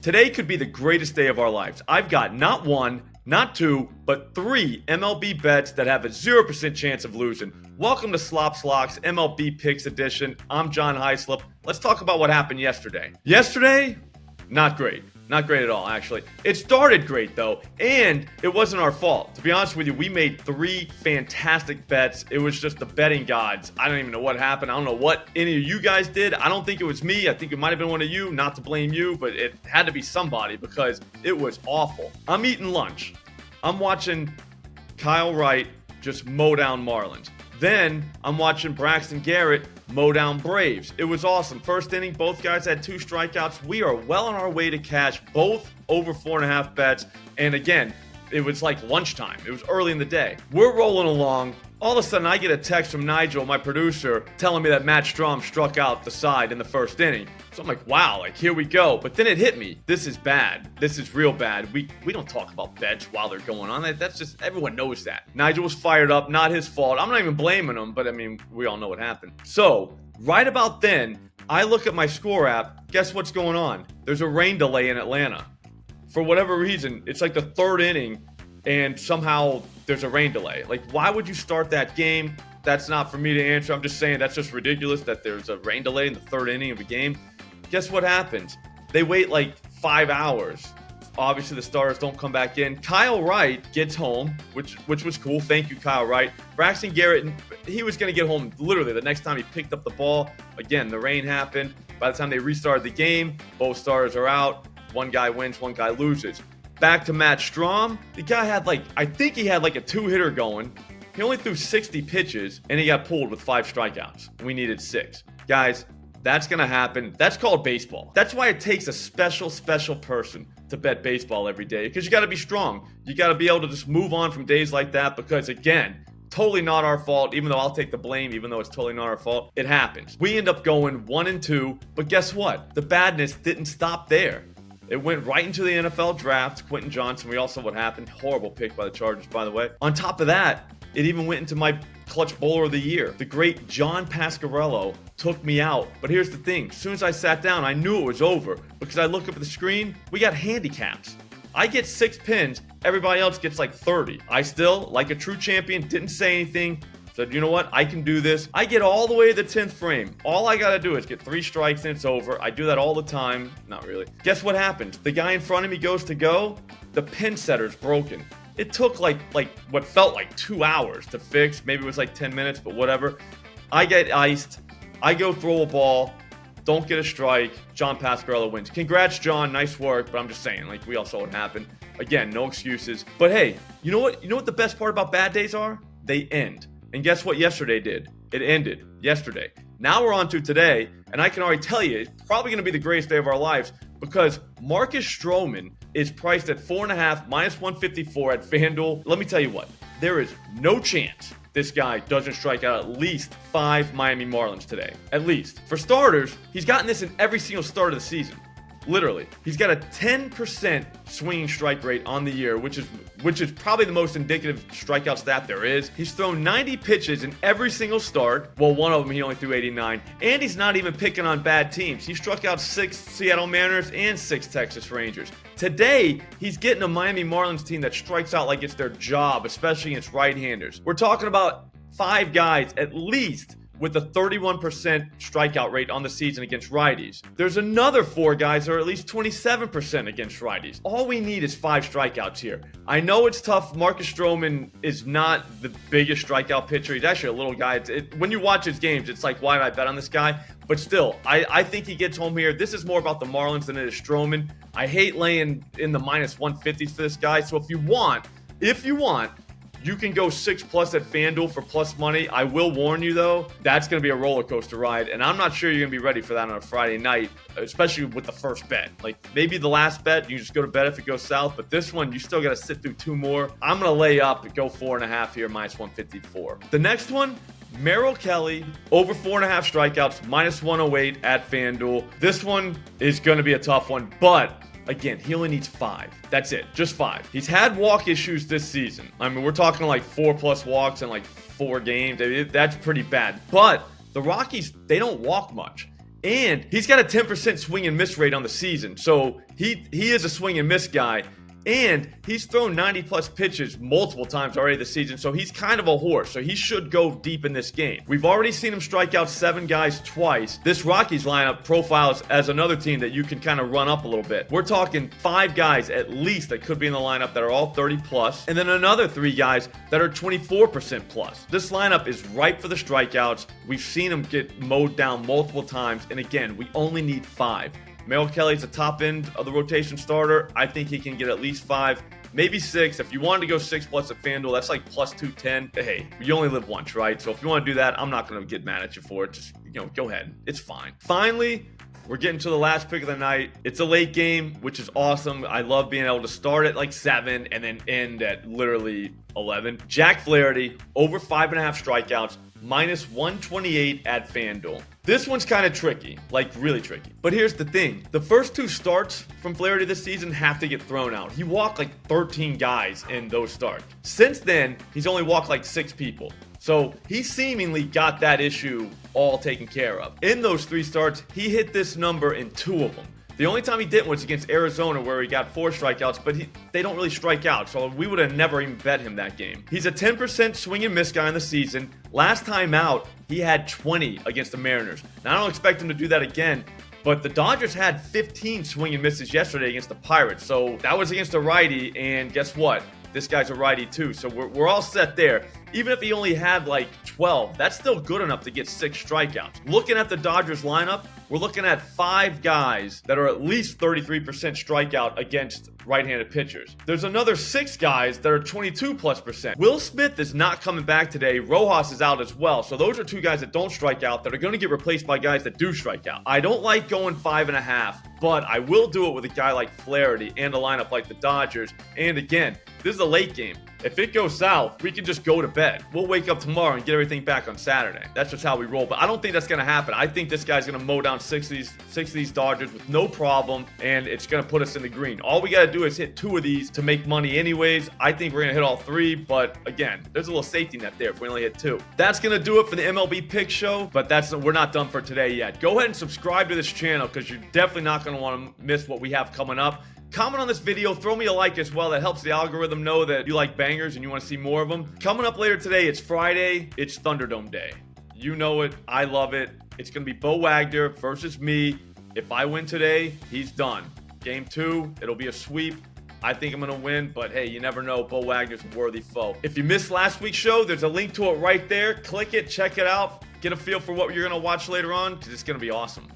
Today could be the greatest day of our lives. I've got not one, not two, but three MLB bets that have a 0% chance of losing. Welcome to SLOPSLOCKS MLB Picks Edition. I'm John Hyslop. Let's talk about what happened yesterday. Yesterday, not great. Not great at all, actually. It started great, though, and it wasn't our fault. To be honest with you, we made three fantastic bets. It was just the betting gods. I don't even know what happened. I don't know what any of you guys did. I don't think it was me. I think it might have been one of you. Not to blame you, but it had to be somebody because it was awful. I'm eating lunch. I'm watching Kyle Wright just mow down Marlins. Then I'm watching Braxton Garrett mow down Braves. It was awesome. First inning, both guys had 2 strikeouts. We are well on our way to cash both over 4.5 bets. And again, it was like lunchtime. It was early in the day. We're rolling along. All of a sudden, I get a text from Nigel, my producer, telling me that Matt Strom struck out the side in the first inning. So I'm like, wow, like here we go. But then it hit me. This is bad. This is real bad. We don't talk about bets while they're going on. That's just, everyone knows that. Nigel was fired up. Not his fault. I'm not even blaming him, but I mean, we all know what happened. So right about then, I look at my score app. Guess what's going on? There's a rain delay in Atlanta. For whatever reason, it's like the third inning, and somehow there's a rain delay. Like, why would you start that game? That's not for me to answer. I'm just saying that's just ridiculous that there's a rain delay in the third inning of a game. Guess what happens? They wait like 5 hours. Obviously, the starters don't come back in. Kyle Wright gets home, which was cool. Thank you, Kyle Wright. Braxton Garrett, he was going to get home literally the next time he picked up the ball. Again, the rain happened. By the time they restarted the game, both starters are out. One guy wins, one guy loses. Back to Matt Strom. The guy had I think he had a 2-hitter going. He only threw 60 pitches, and he got pulled with 5 strikeouts. We needed 6. Guys, that's going to happen. That's called baseball. That's why it takes a special person to bet baseball every day, because you got to be strong. You got to be able to just move on from days like that, because again, totally not our fault, even though I'll take the blame, even though it's totally not our fault. It happens. We end up going 1-2, but guess what? The badness didn't stop there. It went right into the NFL draft. Quentin Johnson, we all saw what happened. Horrible pick by the Chargers, by the way. On top of that, it even went into my clutch bowler of the year. The great John Pasquarello took me out. But here's the thing. As soon as I sat down, I knew it was over, because I look up at the screen, we got handicaps. I get 6 pins. Everybody else gets 30. I still, like a true champion, didn't say anything. Said, you know what? I can do this. I get all the way to the 10th frame. All I got to do is get 3 strikes and it's over. I do that all the time. Not really. Guess what happens? The guy in front of me goes to go. The pin setter's broken. It took like what felt like 2 hours to fix. Maybe it was 10 minutes, but whatever. I get iced. I go throw a ball. Don't get a strike. John Pasquarello wins. Congrats, John. Nice work. But I'm just saying, we all saw what happened. Again, no excuses. But hey, you know what? You know what the best part about bad days are? They end. And guess what yesterday did? It ended yesterday. Now we're on to today, and I can already tell you, it's probably going to be the greatest day of our lives, because Marcus Stroman is priced at 4.5, minus 154 at FanDuel. Let me tell you what, there is no chance this guy doesn't strike out at least 5 Miami Marlins today. At least. For starters, he's gotten this in every single start of the season. Literally. He's got a 10% swinging strike rate on the year, which is probably the most indicative strikeout stat there is. He's thrown 90 pitches in every single start. Well, one of them he only threw 89. And he's not even picking on bad teams. He struck out 6 Seattle Mariners and 6 Texas Rangers. Today, he's getting a Miami Marlins team that strikes out like it's their job, especially against right-handers. We're talking about 5 guys at least with a 31% strikeout rate on the season against righties. There's another 4 guys that are at least 27% against righties. All we need is 5 strikeouts here. I know it's tough. Marcus Stroman is not the biggest strikeout pitcher. He's actually a little guy. When you watch his games, it's like, why did I bet on this guy? But still, I think he gets home here. This is more about the Marlins than it is Stroman. I hate laying in the minus 150s for this guy. So if you want, you can go 6+ at FanDuel for plus money. I will warn you, though, that's going to be a roller coaster ride, and I'm not sure you're going to be ready for that on a Friday night, especially with the first bet. Maybe the last bet, you just go to bed if it goes south, but this one, you still got to sit through 2 more. I'm going to lay up and go 4.5 here, minus 154. The next one, Merrill Kelly, over 4.5 strikeouts, minus 108 at FanDuel. This one is going to be a tough one, but again, he only needs 5. That's it. Just 5. He's had walk issues this season. I mean, we're talking 4+ walks in 4 games. That's pretty bad. But the Rockies, they don't walk much. And he's got a 10% swing and miss rate on the season. So he is a swing and miss guy. And he's thrown 90-plus pitches multiple times already this season, so he's kind of a horse, so he should go deep in this game. We've already seen him strike out 7 guys twice. This Rockies lineup profiles as another team that you can kind of run up a little bit. We're talking 5 guys at least that could be in the lineup that are all 30-plus, and then another 3 guys that are 24%-plus. This lineup is ripe for the strikeouts. We've seen him get mowed down multiple times, and again, we only need 5. Merrill Kelly's the top end of the rotation starter. I think he can get at least 5, maybe 6. If you wanted to go 6 plus at FanDuel, that's like plus 210. Hey, you only live once, right? So if you want to do that, I'm not going to get mad at you for it. Just, go ahead. It's fine. Finally, we're getting to the last pick of the night. It's a late game, which is awesome. I love being able to start at like 7 and then end at literally 11. Jack Flaherty, over 5.5 strikeouts, minus 128 at FanDuel. This one's kind of tricky, like really tricky. But here's the thing. The first 2 starts from Flaherty this season have to get thrown out. He walked like 13 guys in those starts. Since then, he's only walked like 6 people. So he seemingly got that issue all taken care of. In those 3 starts, he hit this number in 2 of them. The only time he didn't was against Arizona, where he got 4 strikeouts, but they don't really strike out, so we would have never even bet him that game. He's a 10% swing and miss guy in the season. Last time out, he had 20 against the Mariners. Now, I don't expect him to do that again, but the Dodgers had 15 swing and misses yesterday against the Pirates, so that was against a righty, and guess what? This guy's a righty too, so we're all set there. Even if he only had like 12, that's still good enough to get 6 strikeouts. Looking at the Dodgers lineup, we're looking at 5 guys that are at least 33% strikeout against right-handed pitchers. There's another 6 guys that are 22+%. Will Smith is not coming back today. Rojas is out as well. So those are 2 guys that don't strike out that are going to get replaced by guys that do strike out. I don't like going 5.5, but I will do it with a guy like Flaherty and a lineup like the Dodgers. And again, this is a late game. If it goes south, we can just go to bed. We'll wake up tomorrow and get everything back on Saturday. That's just how we roll. But I don't think that's going to happen. I think this guy's going to mow down 6 of these Dodgers with no problem, and it's going to put us in the green. All we got to do is hit 2 of these to make money anyways. I think we're going to hit all 3, but again, there's a little safety net there if we only hit 2. That's going to do it for the MLB Pick Show, but we're not done for today yet. Go ahead and subscribe to this channel because you're definitely not going to want to miss what we have coming up. Comment on this video, throw me a like as well. That helps the algorithm know that you like bangers and you want to see more of them. Coming up later today, it's Friday. It's Thunderdome Day. You know it. I love it. It's going to be Bo Wagner versus me. If I win today, he's done. Game 2, it'll be a sweep. I think I'm going to win, but hey, you never know. Bo Wagner's a worthy foe. If you missed last week's show, there's a link to it right there. Click it, check it out. Get a feel for what you're going to watch later on because it's going to be awesome.